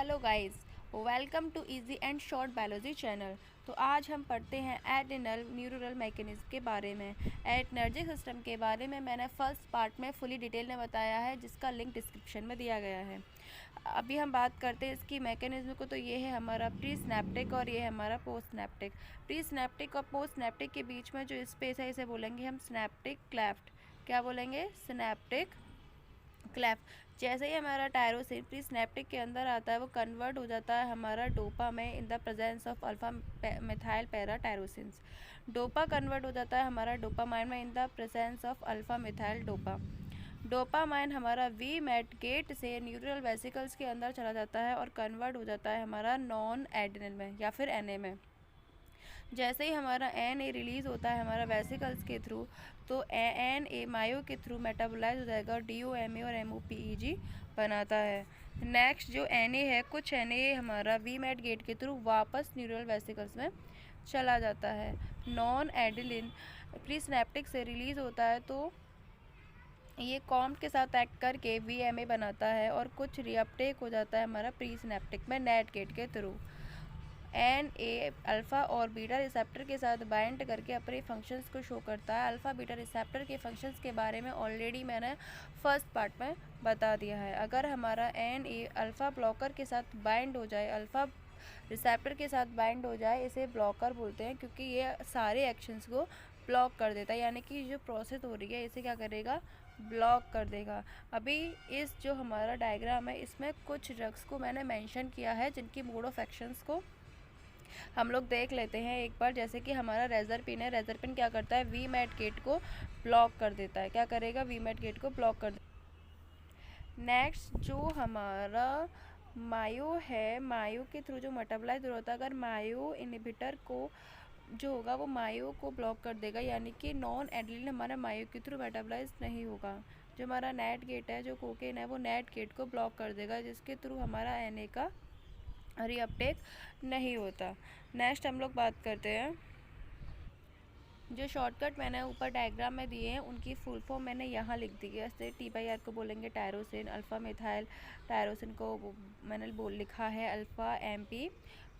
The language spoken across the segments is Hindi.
Hello guys, welcome to easy and short biology channel. तो आज हम पढ़ते हैं एड्रेनल न्यूरल मैकेनिज्म के बारे में। एनर्जिक सिस्टम के बारे में मैंने फर्स्ट पार्ट में फुली डिटेल में बताया है, जिसका लिंक डिस्क्रिप्शन में दिया गया है। अभी हम बात करते हैं इसकी मैकेनिज्म को। तो ये है हमारा प्री स्नैप्टिक और ये है हमारा पोस्ट स्नैप्टिक। प्री स्नैप्टिक और पोस्ट स्नैप्टिक के बीच में जो स्पेस है इसे बोलेंगे हम स्नैप्टिक क्लेफ्ट। क्या बोलेंगे? स्नैप्टिक क्लेफ्ट। जैसे ही हमारा टायरोसिन प्री स्नैप्टिक के अंदर आता है, वो कन्वर्ट हो जाता है हमारा डोपा में in the presence of alpha methyl para tyrosines. Dopa convert हो जाता है हमारा डोपामाइन में in the presence of alpha methyl dopa. Dopamine हमारा वी मेट गेट से न्यूरल वेसिकल्स के अंदर चला जाता है और कन्वर्ट हो जाता है हमारा नॉन एड्रेनल में या फिर एन में। जैसे ही हमारा एन ए रिलीज़ होता है हमारा वेसिकल्स के थ्रू, तो एन ए मायो के थ्रू मेटाबोलाइज हो जाएगा और डी ओ एम ए और एम ओ पी ई जी बनाता है। नेक्स्ट जो एन ए है, कुछ एन ए हमारा वी मेट गेट के थ्रू वापस न्यूरल वेसिकल्स में चला जाता है। नॉन एडिलिन प्री स्नैप्टिक से रिलीज़ होता है, तो ये कॉम्ट के साथ एक्ट करके वी एम ए बनाता है और कुछ रीअपटेक हो जाता है हमारा प्री स्नैप्टिक में नेट गेट के थ्रू। एन ए अल्फ़ा और बीटा रिसेप्टर के साथ बाइंड करके अपने फंक्शंस को शो करता है। अल्फ़ा बीटा रिसेप्टर के फंक्शंस के बारे में ऑलरेडी मैंने फर्स्ट पार्ट में बता दिया है। अगर हमारा एन ए अल्फ़ा ब्लॉकर के साथ बाइंड हो जाए, अल्फ़ा रिसेप्टर के साथ बाइंड हो जाए, इसे ब्लॉकर बोलते हैं, क्योंकि ये सारे एक्शंस को ब्लॉक कर देता है, यानी कि जो प्रोसेस हो रही है इसे क्या करेगा? ब्लॉक कर देगा। अभी इस जो हमारा डायग्राम है, इसमें कुछ ड्रग्स को मैंने मेंशन किया है जिनकी मोड ऑफ एक्शंस को हम लोग देख लेते हैं एक बार। जैसे कि हमारा रेजरपिन है, रेजरपिन क्या करता है? वी मेट गेट को ब्लॉक कर देता है। क्या करेगा? वी मेट गेट को ब्लॉक कर देता। नेक्स्ट जो हमारा मायो है, मायो के थ्रू जो मेटाबोलाइज होता है, अगर मायो इनहिबिटर को जो होगा वो मायो को ब्लॉक कर देगा, यानी कि नॉन एड्रेनलिन हमारा मायो के थ्रू मेटाबोलाइज नहीं होगा। जो हमारा नेट गेट है, जो कोकेन है, वो नेट गेट को ब्लॉक कर देगा, जिसके थ्रू हमारा एन का रीअपटेक नहीं होता। नेक्स्ट हम लोग बात करते हैं, जो शॉर्टकट मैंने ऊपर डायग्राम में दिए हैं उनकी फुल फॉर्म मैंने यहाँ लिख दी है। जैसे टी बाई आर को बोलेंगे टायरोसिन, अल्फ़ा मिथाइल टायरोसिन को मैंने लिखा है अल्फ़ा एम पी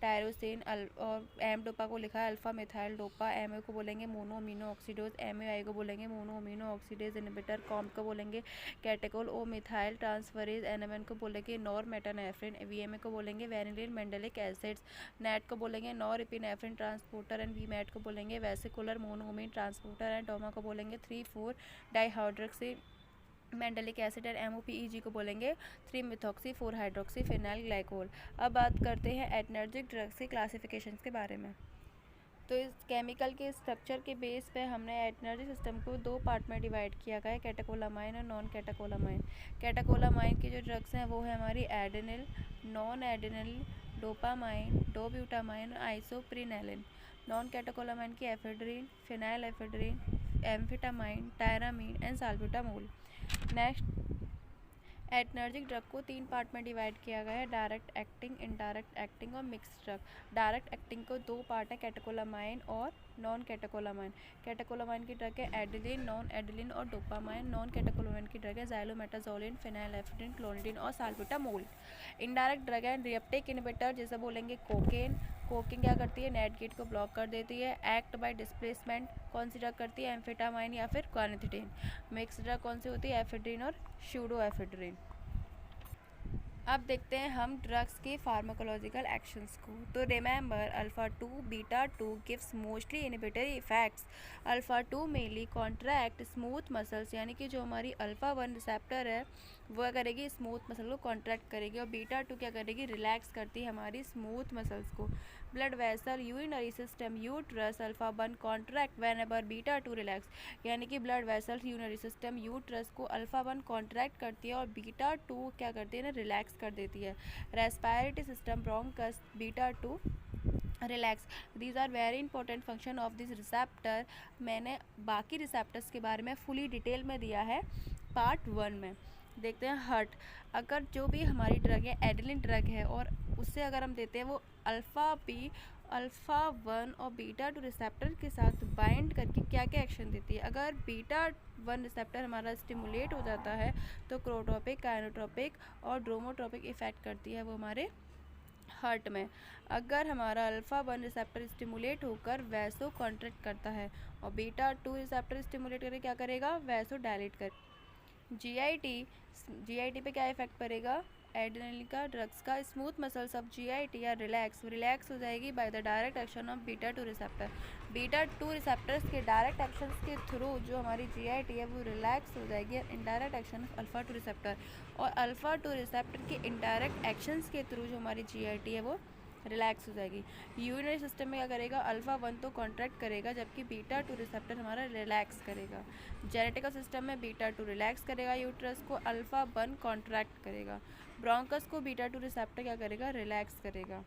टायरोसिन, और एम डोपा को लिखा है alpha methyl dopa. M A को बोलेंगे mono amino oxidase, M A I को बोलेंगे mono amino oxidase inhibitor. COMT को बोलेंगे catechol O methyl transferase. N M N को बोलेंगे nor metanephrine. V M A को बोलेंगे वेनिलिन मेंडेलिक एसिड्स। नेट को बोलेंगे nor epinephrine transporter and V MAT को बोलेंगे vesicular monoamine transporter and Doma को बोलेंगे 3,4 डाईहाइड्रोक्सी मेंडेलिक एसिड और एम ओ पी ई जी को बोलेंगे 3 मिथॉक्सी 4 हाइड्रोक्सी फिनाइल ग्लाइकोल। अब बात करते हैं एडनर्जिक ड्रग्स के क्लासिफिकेशंस के बारे में। तो इस केमिकल के स्ट्रक्चर के बेस पे हमने एडनर्जिक सिस्टम को दो पार्ट में डिवाइड किया गया है, कैटाकोलामाइन और नॉन कैटाकोलामाइन। कैटाकोलामाइन की जो ड्रग्स हैं वो है हमारी adrenaline, non adrenaline, dopamine, dobutamine, isoprenaline. Non catecholamine की ephedrine, phenyl ephedrine, amphetamine, tyramine and salbutamol. Next, adrenergic drug को तीन पार्ट में डिवाइड किया गया है, डायरेक्ट एक्टिंग, इनडायरेक्ट एक्टिंग और मिक्स ड्रग। डायरेक्ट एक्टिंग को दो पार्ट है, कैटाकोलामाइन और नॉन कैटाकोलामाइन। कैटाकोलामाइन की ड्रग है एडिलिन, नॉन एडिलिन और डोपामाइन। नॉन कैटाकोलामाइन की ड्रग है ज़ाइलोमेटाजोलिन, फिनाइलएफेड्रिन, क्लोनिडिन और साल्ब्यूटामोल। इनडायरेक्ट ड्रग है रिएप्टेक इनहिबिटर, जैसे बोलेंगे कोकेन। कोकेन क्या करती है? नेट गेट को ब्लॉक कर देती है। एक्ट बाय डिस्प्लेसमेंट कौन सी ड्रग करती है? एम्फेटामाइन या फिर क्वानिथिटिन। मिक्स ड्रग कौन सी होती है? एफेड्रिन और स्यूडोएफेड्रिन। अब देखते हैं हम ड्रग्स के फार्माकोलॉजिकल एक्शंस को। तो remember, alpha 2 beta 2 gives mostly inhibitory effects. Alpha 2 mainly contract smooth muscles, यानी कि जो हमारी अल्फ़ा 1 रिसेप्टर है वो क्या करेगी? स्मूथ मसल को कॉन्ट्रैक्ट करेगी। और बीटा 2 क्या करेगी? रिलैक्स करती है हमारी स्मूथ मसल्स को। Blood vessel, urinary system, uterus, alpha 1 contract whenever beta 2 relax, यानी कि blood vessel, urinary system, uterus को अल्फ़ा 1 कॉन्ट्रैक्ट करती है और बीटा 2 क्या करती है ना? रिलैक्स कर देती है। Respiratory system, bronchus, beta 2 relax. These are very important function of this receptor. मैंने बाकी रिसेप्टर्स के बारे में फुली डिटेल में दिया है पार्ट 1 में। देखते हैं हर्ट। अगर जो भी हमारी ड्रग है एडिलिन ड्रग है और उससे अगर हम देते हैं, वो अल्फ़ा 1 और बीटा 2 रिसेप्टर के साथ बाइंड करके क्या क्या एक्शन देती है। अगर बीटा 1 रिसेप्टर हमारा स्टिमुलेट हो जाता है तो क्रोटोपिक, काइनेटोपिक और ड्रोमोट्रोपिक इफेक्ट करती है वो हमारे हार्ट में। अगर हमारा अल्फ़ा 1 रिसेप्टर स्टिमुलेट होकर वैसो कॉन्ट्रैक्ट करता है और बीटा 2 रिसेप्टर स्टिमुलेट करके क्या करेगा, वैसो डायलेट कर। जीआईटी पे क्या इफेक्ट पड़ेगा, एड्रेनलिन का ड्रग्स का स्मूथ मसल्स ऑफ जीआईटी या रिलैक्स हो जाएगी by the direct action of beta 2 receptor. Beta 2 receptors के डायरेक्ट एक्शंस के थ्रू जो हमारी जीआईटी है वो रिलैक्स हो जाएगी indirect action of alpha 2 receptor, और अल्फ़ा 2 रिसेप्टर के इनडायरेक्ट एक्शंस के थ्रू जो हमारी जीआईटी है वो रिलैक्स हो जाएगी। यूरिनरी सिस्टम में क्या करेगा, अल्फ़ा 1 तो कॉन्ट्रैक्ट करेगा जबकि बीटा 2 रिसेप्टर हमारा रिलैक्स करेगा। जेनेटिकल सिस्टम में बीटा 2 रिलैक्स करेगा, यूट्रस को अल्फ़ा 1 कॉन्ट्रैक्ट करेगा, ब्रोंकस को बीटा 2 रिसेप्टर क्या करेगा, रिलैक्स करेगा।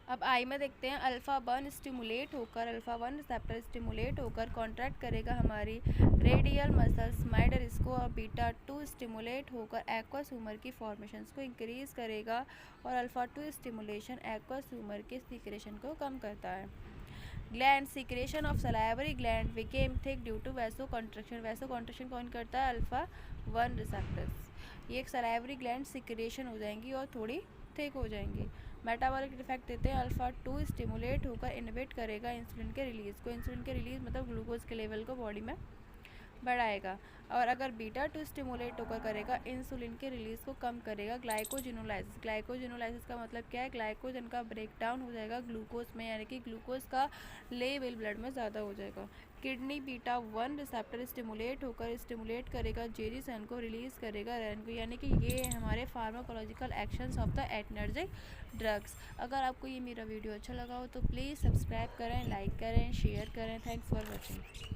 अब आई में देखते हैं, अल्फ़ा 1 स्टिमुलेट होकर अल्फ़ा 1 रिसेप्टर स्टिमुलेट होकर कॉन्ट्रैक्ट करेगा हमारी रेडियल मसल्स माइडरिस को, और बीटा 2 स्टिमुलेट होकर एक्वस ह्यूमर की फॉर्मेशंस को इंक्रीज करेगा, और अल्फ़ा 2 स्टिमुलेशन एक्वस ह्यूमर के सीक्रेशन को कम करता है। Gland secretion of salivary gland became thick due to vaso contraction कौन करता है, अल्फ़ा 1 रिसेप्टर्स। ये एक सलाइवरी ग्लैंड सीक्रेशन हो जाएंगी और थोड़ी थिक हो जाएंगी। मेटाबॉलिक इफेक्ट देते हैं, अल्फ़ा 2 स्टिमुलेट होकर इनहिबिट करेगा इंसुलिन के रिलीज़ को, इंसुलिन के रिलीज़ मतलब ग्लूकोज के लेवल को बॉडी में बढ़ाएगा। और अगर बीटा 2 स्टिमुलेट होकर करेगा, इंसुलिन के रिलीज़ को कम करेगा। ग्लाइकोजिनोलाइसिस का मतलब क्या है, ग्लाइकोजन का ब्रेकडाउन हो जाएगा ग्लूकोज में, यानी कि ग्लूकोज का लेवल ब्लड में ज़्यादा हो जाएगा। किडनी बीटा 1 रिसेप्टर स्टिमुलेट करेगा जेरिसन को, रिलीज़ करेगा रैन को, यानी कि ये हमारे pharmacological actions of the adrenergic drugs. अगर आपको ये मेरा वीडियो अच्छा लगा हो तो प्लीज़ सब्सक्राइब करें, लाइक करें, शेयर करें। Thanks for watching.